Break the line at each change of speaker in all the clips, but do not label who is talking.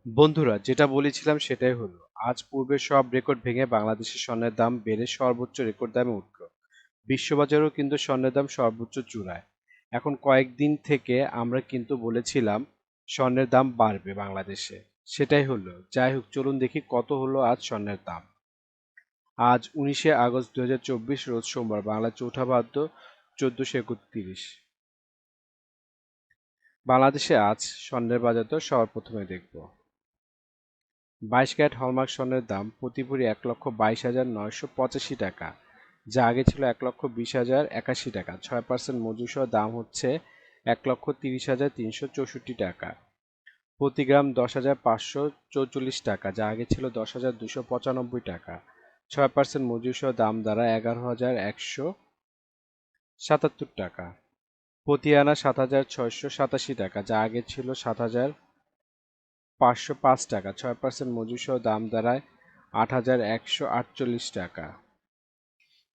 বন্ধুরা, যেটা বলেছিলাম সেটাই হলো। আজ পূর্বের সব রেকর্ড ভেঙে বাংলাদেশের স্বর্ণের দাম বেড়ে সর্বোচ্চ রেকর্ড দামে উঠল। বিশ্ববাজারেও কিন্তু স্বর্ণের দাম সর্বোচ্চ চূড়ায়। এখন কয়েকদিন থেকে আমরা কিন্তু বলেছিলাম স্বর্ণের দাম বাড়বে বাংলাদেশে। সেটাই হলো। যাই হোক, চলুন দেখি কত হলো আজ স্বর্ণের দাম। আজ 19শে আগস্ট 2024, রোজ সোমবার, বাংলা চৌঠা ভাদ্র 1431। বাংলাদেশে আজ স্বর্ণের বাজার দর সবার প্রথমে দেখব। 22 ক্যারেট হলমার্ক স্বর্ণের দাম প্রতি ভরি 1,22,985 টাকা, যা আগে ছিল 1,20,081 টাকা। 6% মজুরি সহ দাম হচ্ছে 1,30,364 টাকা। প্রতি গ্রাম 10,544 টাকা, যা আগে ছিল 10,295 টাকা। 6% মজুরি সহ দাম দাঁড়ায় 11,177 টাকা। প্রতি আনা 7,687 টাকা, যা আগে ছিল 7,505 টাকা। 6% মজুরি সহ দাম দাঁড়ায় 8,148 টাকা।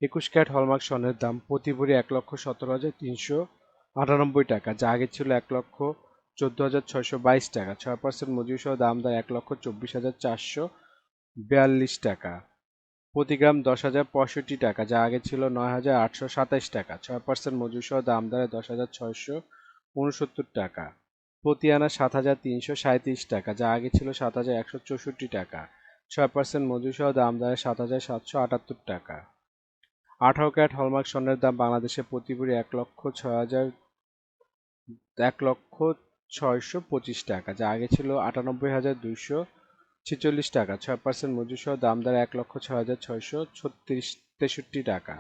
21 ক্যারেট হলমার্ক স্বর্ণের দাম প্রতি ভরি 1,17,398 টাকা, যা আগে ছিল 1,14,622 টাকা। 6% মজুরি সহ দাম দাঁড়ায় 1,24,442 টাকা। প্রতি গ্রাম 10,065 টাকা, যা আগে ছিল 9,827 টাকা। 6% মজুরি সহ দাম দাঁড়ায় 10,669 টাকা। প্রতি আনা 7,337 টাকা, যা আগে ছিল 7,164 টাকা। 6% মজুরি সহ দাম দাঁড়ায় 7,778 টাকা। 18 ক্যারেট হলমার্ক স্বর্ণের দাম বাংলাদেশে প্রতি ভরি 1,06,25 টাকা, যা আগে ছিল 98,246 টাকা। 6% মজুরি সহ দাম দাঁড়ায় 1,06,663 টাকা।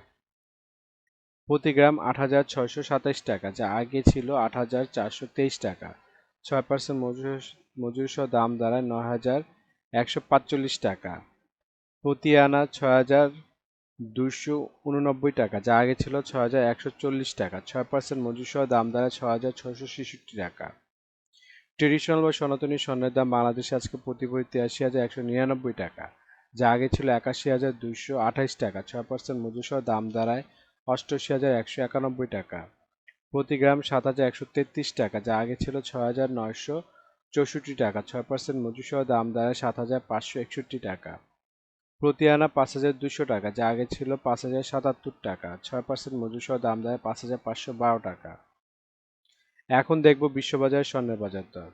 প্রতি গ্রাম 8,627 টাকা, যা আগে ছিল 8,423 টাকা। 6% মজুরি সহ দাম দাঁড়ায় 9,145 টাকা। প্রতি আনা 6,289 টাকা, যা আগে ছিল 6,140 টাকা। 6% মজুরি সহ দাম দাঁড়ায় 6,666 টাকা। ট্রেডিশনাল বা সনাতনী স্বর্ণের দাম বাংলাদেশে আজকে প্রতি ভরি 83,199 টাকা, যা আগে ছিল 81,228 টাকা। 6% মজুরি সহ দাম দাঁড়ায় 88,191 টাকা। প্রতি গ্রাম 7,133 টাকা, যা আগে ছিল 6,964 টাকা। 6% মজুরি সহ দাম দাঁড়ায় 7,561 টাকা। প্রতি আনা 5,200 টাকা, যা আগে ছিল 5,077 টাকা। 6% মজুরি সহ দাম দাঁড়ায় 5,512 টাকা। এখন দেখব বিশ্ববাজার স্বর্ণের বাজার দর।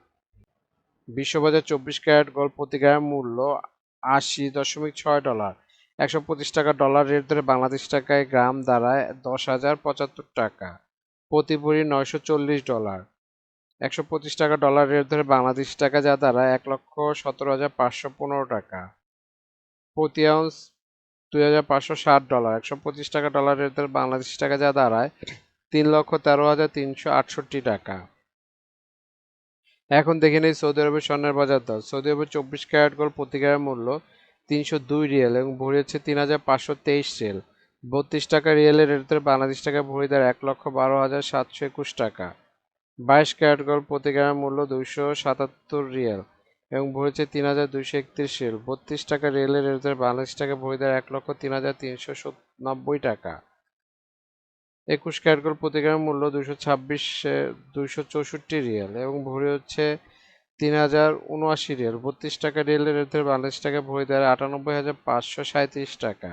বিশ্ববাজার 24 ক্যারেট গোল্ড প্রতি গ্রাম মূল্য 80.6 ডলার। 125 টাকা ডলার রেট ধরে বাংলাদেশ টাকায় গ্রাম দাঁড়ায় 10,075 টাকা। প্রতি ভরি 940 ডলার। 125 টাকা ডলার রেট ধরে বাংলাদেশ টাকা যা দাঁড়ায় 1,17,515 টাকা। প্রতি আউন্স 2,560 ডলার। 125 টাকা ডলার রেট ধরে বাংলাদেশ টাকা যা দাঁড়ায় 3,13,368 টাকা। এখন দেখে নেই সৌদি আরবের স্বর্ণের বাজার দর। সৌদি আরবের 24 ক্যারেট গোল্ড প্রতি গ্রাম মূল্য 302 রিয়াল এবং ভরি হচ্ছে 3,523 রিয়াল। 32 টাকা রিয়ালের রেট ধরে বাংলাদেশ টাকা ভরি দ্বারা 1,12,721 টাকা। 22 ক্যারেট গোল্ড প্রতি গ্রাম মূল্য 277 রিয়াল এবং ভরি হচ্ছে 3,231 রিয়াল। 32 টাকা রিয়ালের রেট ধরে বাংলাদেশ টাকা ভরি দ্বারা 1,03,390 টাকা। 21 ক্যারেট গোল্ড প্রতি গ্রাম মূল্য 264 রিয়াল এবং ভরি হচ্ছে 3,079 রিয়াল। 32 টাকা রিয়ালের রেট ধরে বাংলাদেশ টাকা ভরি দ্বারা 98,537 টাকা।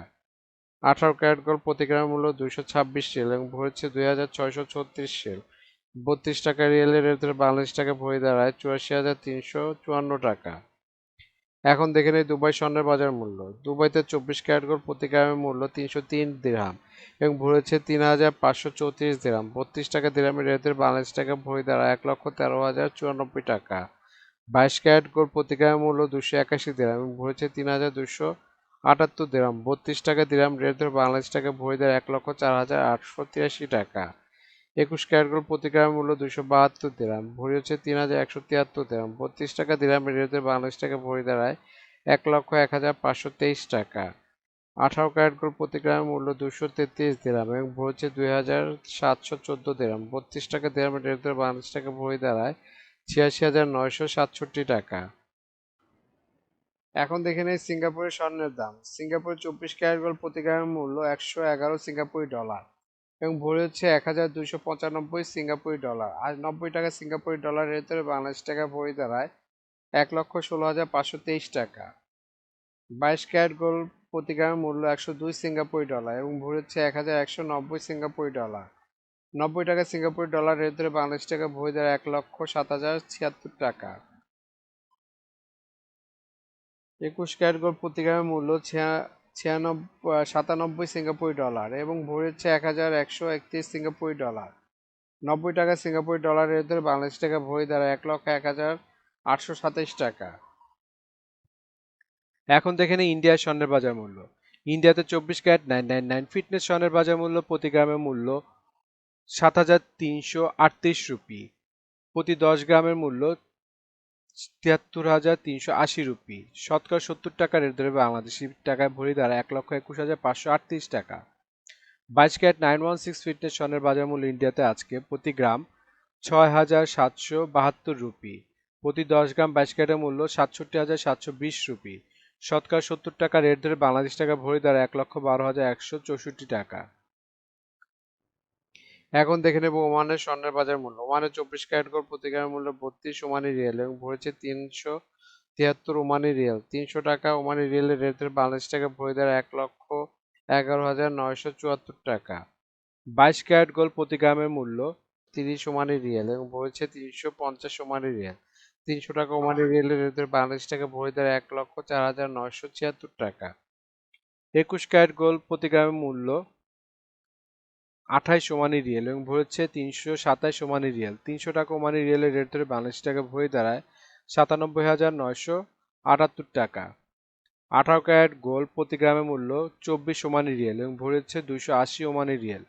18 ক্যারেট গোল্ড প্রতি গ্রাম মূল্য 226 রিয়াল এবং ভরি হচ্ছে 2,636 রিয়াল। 32 টাকা রিয়ালের রেট ধরে বাংলাদেশ টাকা ভরি দাঁড়ায় 84,354 টাকা। এখন দেখে নেই দুবাই স্বর্ণের বাজার মূল্য। দুবাইতে 24 ক্যারেট গোল্ড প্রতি গ্রামের মূল্য 303 দিরহাম এবং ভরি হচ্ছে 3,534 দিরহাম। 32 টাকা দিরহামের রেট ধরে বাংলাদেশ টাকা ভরি দাঁড়ায় 1,13,094 টাকা। 22 ক্যারেট গোল্ড প্রতি গ্রামের মূল্য 281 দিরহাম এবং ভরি হচ্ছে 3,278 দিরহাম। 32 টাকা দিরহাম রেট ধরে বাংলাদেশ টাকা ভরি দাঁড়ায় 1,04,883 টাকা। 21 ক্যারেট গোল্ড প্রতি গ্রামের মূল্য 272 দিরহাম, ভরি হচ্ছে 3,173 দিরহাম। 32 টাকা দিরহামের রেট ধরে বাংলাদেশ টাকা ভরি দাঁড়ায় 1,01,123 টাকা। 18 ক্যারেট গোল্ড প্রতি গ্রামের মূল্য 233 দিরহাম এবং ভরি হচ্ছে 2,714 দিরহাম। 32 টাকা দিরহামের রেট ধরে বাংলাদেশ টাকা ভরি দাঁড়ায় 86,967 টাকা। এখন দেখে নেই সিঙ্গাপুরের স্বর্ণের দাম। সিঙ্গাপুরের 24 ক্যারেট গোল্ড প্রতি গ্রামের মূল্য 111 সিঙ্গাপুরি ডলার এবং ভরি হচ্ছে 1,295 সিঙ্গাপুরি ডলার। আর 90 টাকা সিঙ্গাপুরি ডলার রেট ধরে বাংলাদেশ টাকা ভরি দাঁড়ায় 1,16,523 টাকা। 22 ক্যারেট গোল্ড প্রতি গ্রামের মূল্য 102 সিঙ্গাপুরি ডলার এবং ভরি হচ্ছে 1,190 সিঙ্গাপুরি ডলার। 90 টাকা সিঙ্গাপুরি ডলার রেট ধরে বাংলাদেশ টাকা ভরি দ্বারা 1,07,076 টাকা। 21 ক্যারেট গোল্ড প্রতি গ্রামের মূল্য 97 সিঙ্গাপুরি ডলার এবং ভরি হচ্ছে 1,131 সিঙ্গাপুরি ডলার। 90 টাকা সিঙ্গাপুরি ডলার রেট ধরে বাংলাদেশ টাকা ভরি দ্বারা 1,01,827 টাকা।
এখন দেখে নিই ইন্ডিয়ার স্বর্ণের বাজার মূল্য। ইন্ডিয়াতে 24 ক্যারেট 999 ফিটনেস স্বর্ণের বাজার মূল্য প্রতি গ্রামের মূল্য 7,338 রুপি। প্রতি 10 গ্রামের মূল্য 73,380 রুপি। শতকরা 70 টাকা রেট ধরে বাংলাদেশি টাকায় ভরি দ্বারা 1,21,538 টাকা। 22 ক্যারেট 916 ফিটনেস স্বর্ণের বাজার মূল্য ইন্ডিয়াতে আজকে প্রতি গ্রাম 6,772 রুপি। প্রতি 10 গ্রাম 22 ক্যারেটের মূল্য 67,720 রুপি। শতকরা 70 টাকা রেট ধরে বাংলাদেশ টাকা ভরি দ্বারা 1,12,164 টাকা।
এখন দেখে নেব ওমানের স্বর্ণের বাজার মূল্য। ওমানের 24 ক্যারেট গোল্ড প্রতি গ্রামের মূল্য 32 ওমানি রিয়াল এবং ভরেছে 373 ওমানি রিয়াল। 300 টাকা ওমানি রিয়ালের রেট ধরে বাংলাদেশ টাকা ভরি দ্বারা 1,11,974 টাকা।
22 ক্যারেট গোল্ড প্রতি গ্রামের মূল্য
30 ওমানি রিয়াল এবং ভরেছে 350 ওমানি রিয়াল। 300 টাকা ওমানি রিয়ালের রেট ধরে বাংলাদেশ টাকা ভরি দ্বারা 1,04,976 টাকা।
21 ক্যারেট গোল্ড প্রতি গ্রামের মূল্য 28 ওমানি রিয়াল এবং ভরেছে 327 ওমানি রিয়াল। 300 টাকা ওমানি রিয়ালের রেট ধরে বাংলাদেশ টাকা ভরি দাঁড়ায় 97,978 টাকা। 18 ক্যারেট গোল্ড প্রতি গ্রামের মূল্য 24 ওমানি রিয়াল এবং ভরেছে 280 ওমানি রিয়াল।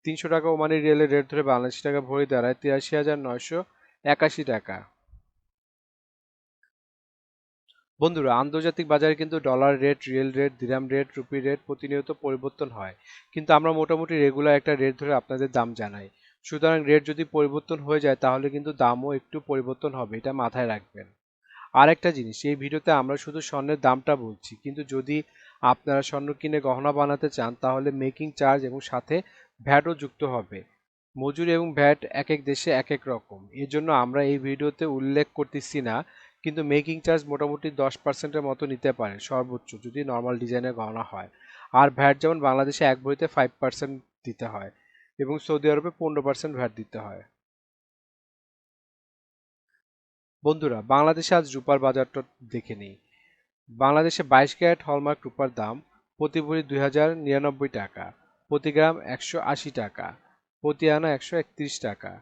300 টাকা ওমানি রিয়ালের রেট ধরে বাংলাদেশ টাকা ভরি দাঁড়ায় 83,981 টাকা। বন্ধুরা, আন্তর্জাতিক বাজারে কিন্তু ডলার রেট, রিয়েল রেট, দিরহাম রেট, রুপি রেট প্রতিনিয়ত পরিবর্তন হয়, কিন্তু আমরা মোটামুটি রেগুলার একটা রেট ধরে আপনাদের দাম জানাই। সুতরাং রেট যদি পরিবর্তন হয়ে যায় তাহলে কিন্তু দামও একটু পরিবর্তন হবে, এটা মাথায় রাখবেন। আর একটা জিনিস, এই ভিডিওতে আমরা শুধু স্বর্ণের দামটা বলছি, কিন্তু যদি আপনারা স্বর্ণ কিনে গহনা বানাতে চান তাহলে মেকিং চার্জ এবং সাথে ভ্যাটও যুক্ত হবে। মজুরি এবং ভ্যাট এক এক দেশে এক এক রকম, এর জন্য আমরা এই ভিডিওতে উল্লেখ করতেছি না, কিন্তু মেকিং চার্জ মোটামুটি 10%-এর মতো নিতে পারে সর্বোচ্চ, যদি নর্মাল ডিজাইনের গহনা হয়। আর ভ্যাট যেমন বাংলাদেশে এক ভরিতে 5% দিতে হয় এবং সৌদি আরবে 15% ভ্যাট দিতে হয়। বন্ধুরা, বাংলাদেশে আজ রূপার বাজারটা দেখে নিই। বাংলাদেশে 22 ক্যারেট হলমার্ক রূপার দাম প্রতি ভরি 2,099 টাকা, প্রতি গ্রাম 180 টাকা, প্রতি আনা 131 টাকা।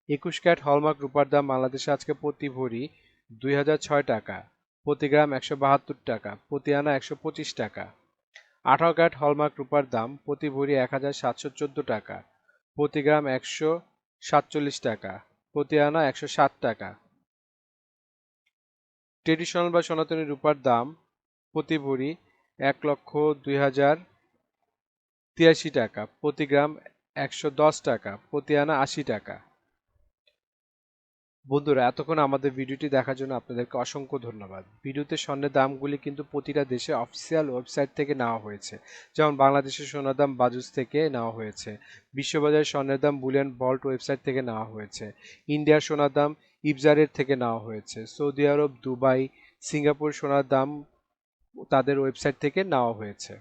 21 ক্যারেট হলমার্ক রূপার দাম বাংলাদেশে আজকে প্রতি ভরি 2,006 টাকা, প্রতি গ্রাম 172 টাকা, প্রতি আনা 125 টাকা। 18 ক্যারেট হলমার্ক রূপার দাম প্রতি ভরি 1,714 টাকা, প্রতি গ্রাম 147 টাকা, প্রতি আনা 160 টাকা। ট্রেডিশনাল বা সনাতনী রূপার দাম প্রতি ভরি 1,02,083 টাকা, প্রতি গ্রাম 110 টাকা, প্রতি আনা 80 টাকা। বন্ধুরা, এতক্ষণ আমাদের ভিডিওটি দেখার জন্য আপনাদেরকে অসংখ্য ধন্যবাদ। ভিডিওতে স্বর্ণের দামগুলি কিন্তু প্রতিটা দেশে অফিসিয়াল ওয়েবসাইট থেকে নেওয়া হয়েছে, যেমন বাংলাদেশের সোনার দাম বাজুস থেকে নেওয়া হয়েছে, বিশ্ববাজারের স্বর্ণের দাম বুলিয়ন ভল্ট ওয়েবসাইট থেকে নেওয়া হয়েছে, ইন্ডিয়ার সোনার দাম ইবজারের থেকে নেওয়া হয়েছে, সৌদি আরব, দুবাই, সিঙ্গাপুর সোনার দাম তাদের ওয়েবসাইট থেকে নেওয়া হয়েছে।